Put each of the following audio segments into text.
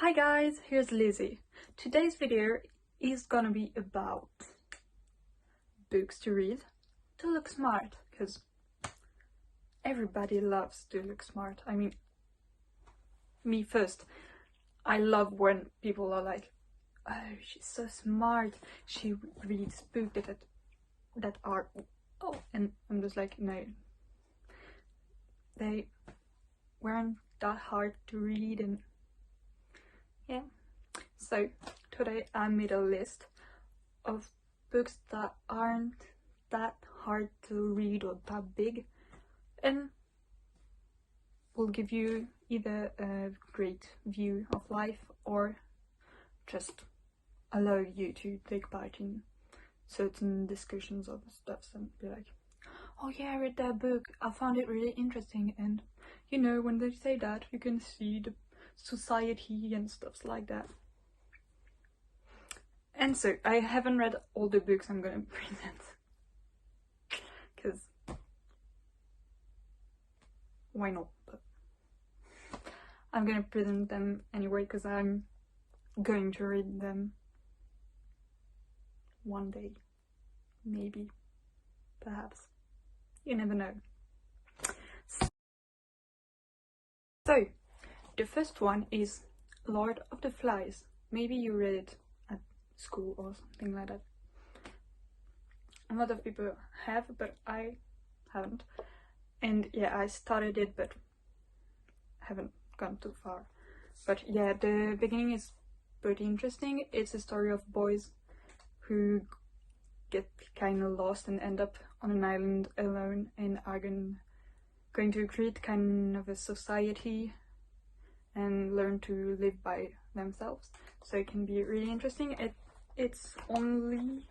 Hi guys, here's Lizzie. Today's video is gonna be about books to read to look smart, because everybody loves to look smart. I mean, me first. I love when people are like, oh, she's so smart, she reads books that are, oh, and I'm just like, no, they weren't that hard to read. And yeah, so today I made a list of books that aren't that hard to read or that big, and will give you either a great view of life or just allow you to take part in certain discussions of stuff and be like, oh yeah, I read that book, I found it really interesting. And you know, when they say that, you can see the society and stuff like that. And so I haven't read all the books I'm gonna present, because why not? But I'm gonna present them anyway, because I'm going to read them one day, maybe, perhaps, you never know. So the first one is Lord of the Flies. Maybe you read it at school or something like that. A lot of people have, but I haven't. And yeah, I started it, but haven't gone too far. But yeah, the beginning is pretty interesting. It's a story of boys who get kind of lost and end up on an island alone and are going to create kind of a society and learn to live by themselves. So it can be really interesting. It's only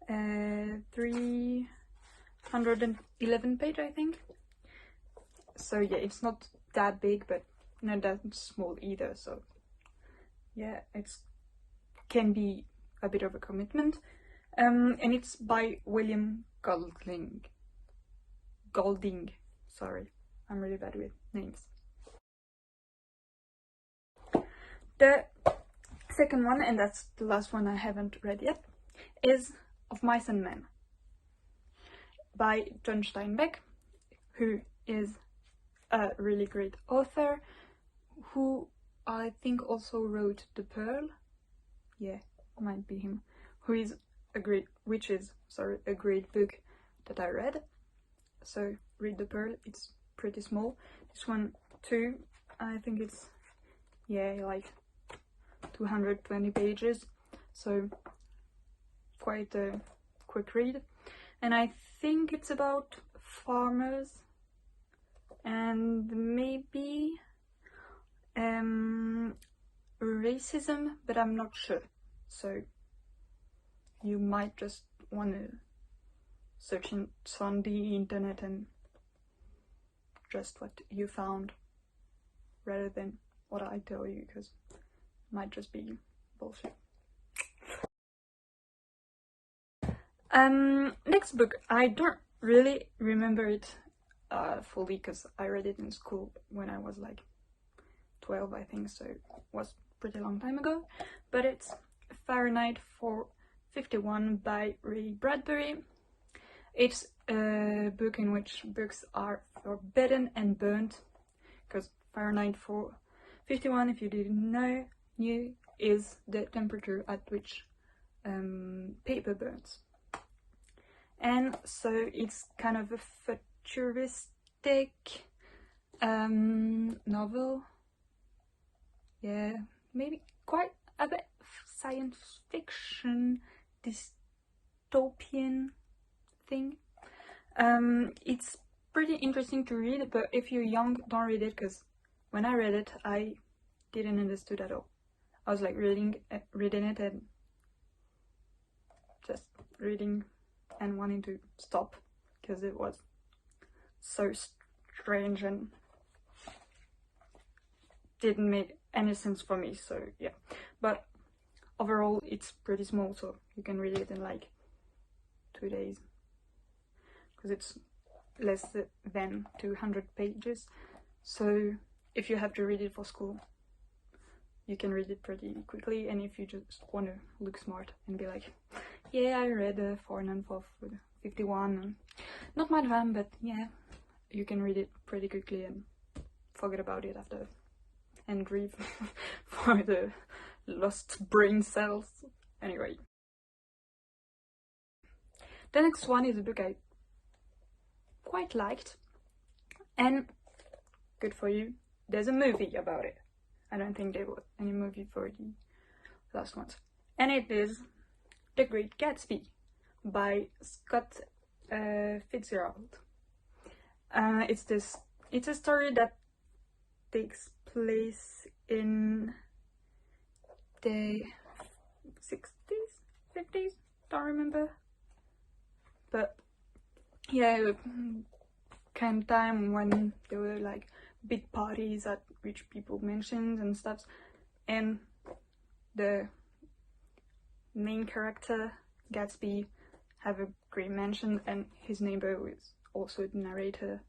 311 pages, I think. So yeah, it's not that big, but not that small either. So yeah, it's can be a bit of a commitment. And it's by William Golding. Sorry, I'm really bad with names. The second one, and that's the last one I haven't read yet, is Of Mice and Men by John Steinbeck, who is a really great author, who I think also wrote The Pearl. Yeah, might be him. Which is a great book that I read. So read The Pearl. It's pretty small. This one too, I think it's, yeah, like 220 pages. So quite a quick read. And I think it's about farmers and maybe racism, but I'm not sure. So you might just want to search on the internet and just what you found rather than what I tell you, because it might just be bullshit. Next book, I don't really remember it fully, because I read it in school when I was like 12, I think, so it was pretty long time ago. But it's Fahrenheit 451 by Ray Bradbury. It's a book in which books are forbidden and burnt, because Fahrenheit 451, if you didn't know, is the temperature at which paper burns. And so it's kind of a futuristic novel. Yeah, maybe quite a bit science fiction, dystopian thing. It's pretty interesting to read, but if you're young, don't read it, because when I read it, I didn't understand at all. I was like reading it and just reading and wanting to stop, because it was so strange and didn't make any sense for me. So yeah, but overall it's pretty small, so you can read it in like 2 days, because it's less than 200 pages. So if you have to read it for school, you can read it pretty quickly, and if you just want to look smart and be like, yeah, I read 4 and 51, and not my jam, but yeah, you can read it pretty quickly and forget about it after, and grieve for the lost brain cells. Anyway. The next one is a book I quite liked, and good for you, there's a movie about it. I don't think there was any movie for the last ones. And it is The Great Gatsby by Scott Fitzgerald. It's a story that takes place in the 60s, 50s, don't remember. But yeah, kind of time when there were like big parties at rich people mansions and stuff, and the main character Gatsby have a great mansion, and his neighbor, who is also the narrator,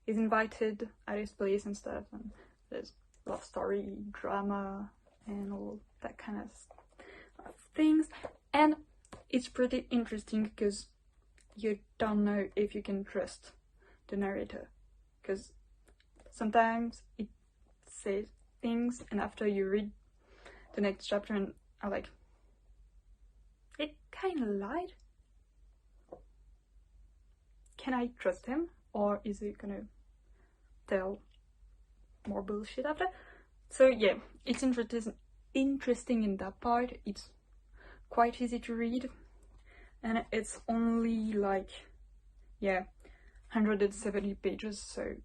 is invited at his place and stuff, and there's love story, drama, and all that kind of things. And it's pretty interesting because you don't know if you can trust the narrator, because sometimes it says things and after you read the next chapter and are like, it kind of lied. Can I trust him, or is he gonna tell more bullshit after? So yeah, it's interesting in that part. It's quite easy to read, and it's only like, yeah, 170 pages, so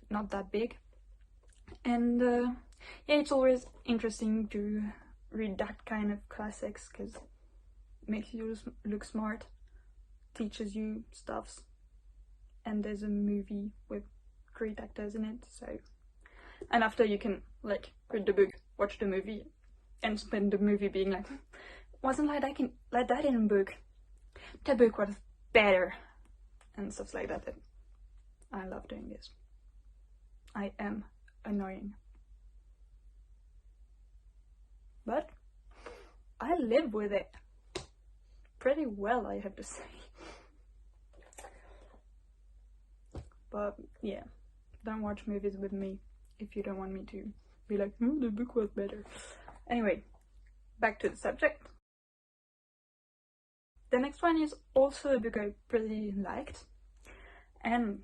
not that big. And yeah, it's always interesting to read that kind of classics because it makes you look smart, teaches you stuffs, and there's a movie with great actors in it, so, and after you can like read the book, watch the movie, and spend the movie being like, wasn't like that in the book, the book was better, and stuff like that. And I love doing this. I am annoying, but I live with it pretty well, I have to say. But yeah, don't watch movies with me if you don't want me to be like, oh, the book was better. Anyway, back to the subject. The next one is also a book I pretty liked, and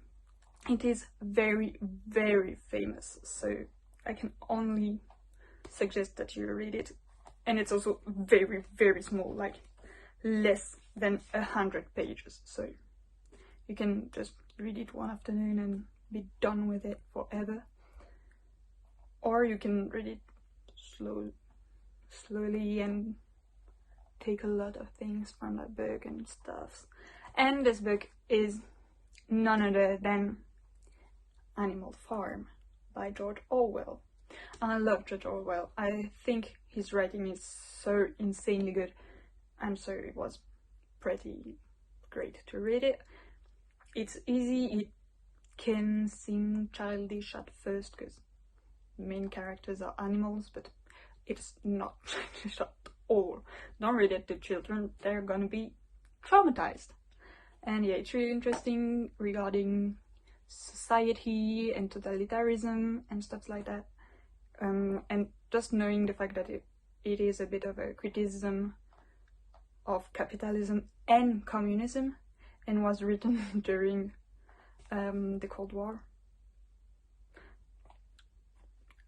it is very, very famous, so I can only suggest that you read it. And it's also very, very small, like less than 100 pages, so you can just read it one afternoon and be done with it forever. Or you can read it slowly and take a lot of things from that book and stuff. And this book is none other than Animal Farm by George Orwell. And I love George Orwell. I think his writing is so insanely good, and so it was pretty great to read it. It's easy, it can seem childish at first because main characters are animals, but it's not childish at all. Don't read it to children, they're gonna be traumatized. And yeah, it's really interesting regarding society and totalitarianism and stuff like that. And just knowing the fact that it is a bit of a criticism of capitalism and communism, and was written during the Cold War.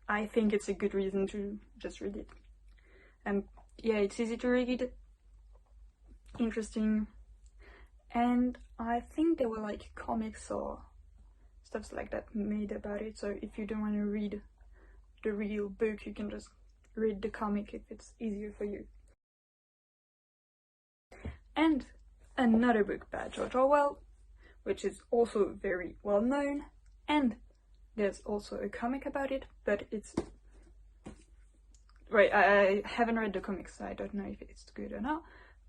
I think it's a good reason to just read it. And yeah, it's easy to read, interesting, and I think there were like comics or stuff like that made about it, so if you don't want to read the real book, you can just read the comic if it's easier for you. And another book by George Orwell, which is also very well known, and there's also a comic about it, but it's... Right, I haven't read the comics, so I don't know if it's good or not.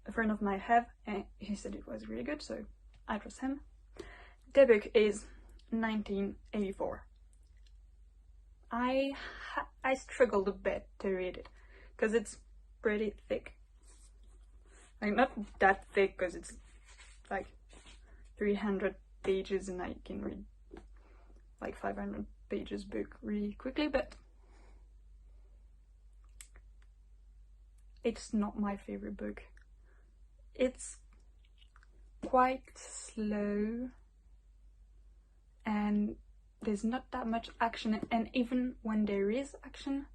A friend of mine have, and he said it was really good, so I trust him. The book is 1984. I struggled a bit to read it because it's pretty thick. Like, not that thick because it's like 300 pages and I can read like 500 pages book really quickly, but it's not my favorite book. It's quite slow and there's not that much action, and even when there is action,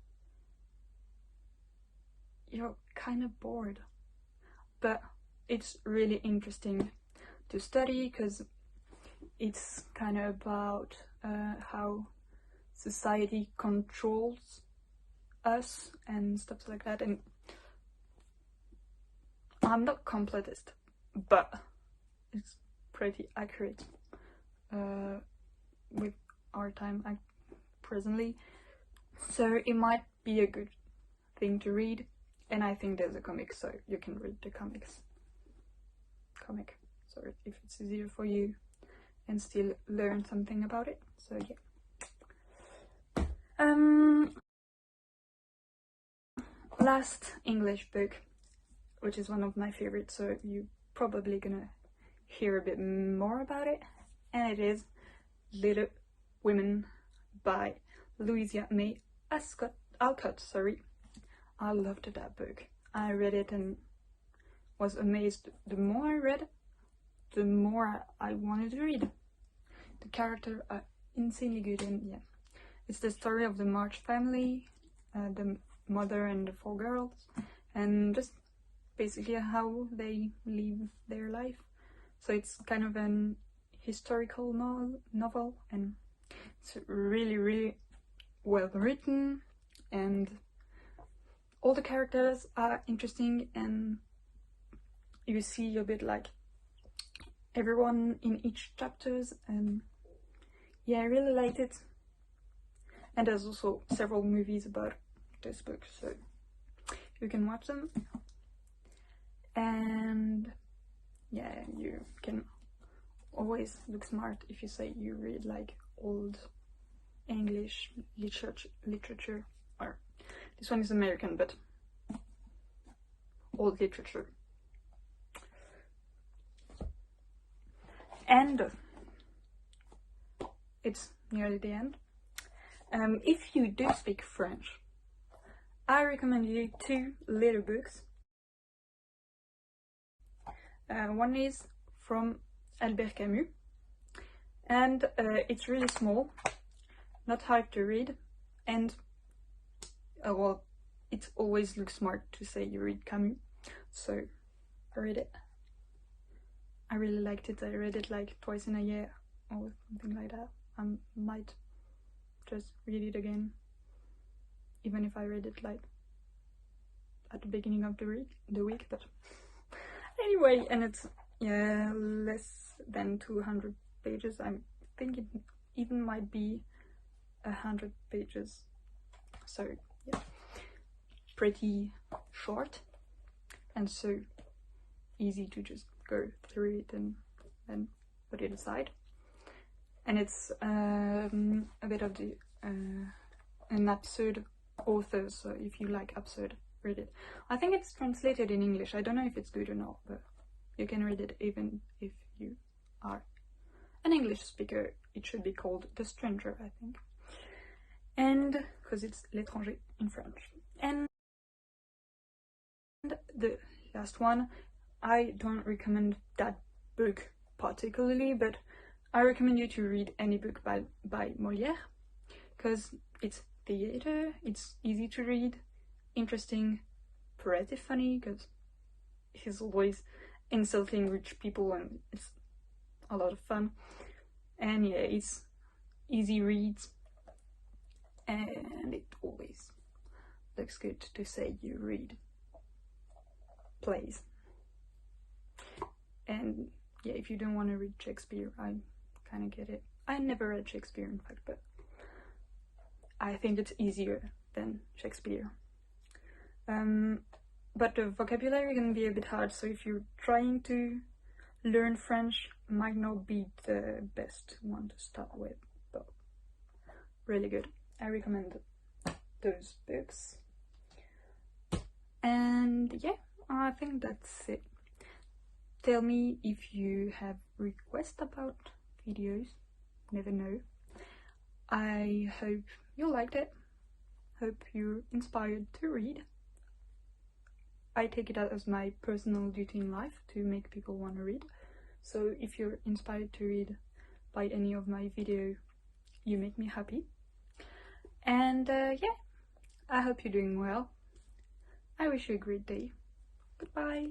you're kind of bored. But it's really interesting to study because it's kind of about how society controls us and stuff like that. And I'm not completist, but it's pretty accurate with our time presently. So it might be a good thing to read. And I think there's a comic, so you can read the comic, so if it's easier for you and still learn something about it. So yeah. Last English book, which is one of my favorites, so you're probably gonna hear a bit more about it, and it is Little Women by Louisa May Alcott. Sorry. I loved that book. I read it and was amazed. The more I read, the more I wanted to read. The characters are insanely good, and yeah, it's the story of the March family, the mother and the 4 girls, and just basically how they live their life. So it's kind of an historical novel, and it's really, really well written, and all the characters are interesting, and you see a bit like everyone in each chapters, and yeah, I really liked it. And there's also several movies about this book, so you can watch them. And yeah, you can always look smart if you say you read like old English literature, or this one is American, but old literature. And it's nearly the end. If you do speak French, I recommend you 2 little books. One is from Albert Camus, and it's really small, not hard to read, and well, it always looks smart to say you read Camus, so I read it. I really liked it. I read it like twice in a year or something like that. I might just read it again, even if I read it like at the beginning of the week. But anyway, and it's yeah, less than 200 pages. I think it even might be 100 pages. So yeah, pretty short and so easy to just go through it and then put it aside. And it's a bit of the an absurd author, so if you like absurd, read it. I think it's translated in English. I don't know if it's good or not, but you can read it even if you are an English speaker. It should be called The Stranger, I think, and because it's l'étranger in French. And the last one, I don't recommend that book particularly, but I recommend you to read any book by Molière, because it's theater, it's easy to read, interesting, pretty funny, because he's always insulting rich people and it's a lot of fun. And yeah, it's easy reads, and it always looks good to say you read plays. And yeah, if you don't want to read Shakespeare, I kind of get it. I never read Shakespeare, in fact, but I think it's easier than Shakespeare. But the vocabulary can be a bit hard, so if you're trying to learn French, might not be the best one to start with, but really good. I recommend those books. And yeah, I think that's it. Tell me if you have requests about videos, never know. I hope you liked it, hope you're inspired to read. I take it as my personal duty in life to make people want to read. So if you're inspired to read by any of my videos, you make me happy. And yeah, I hope you're doing well. I wish you a great day. Goodbye.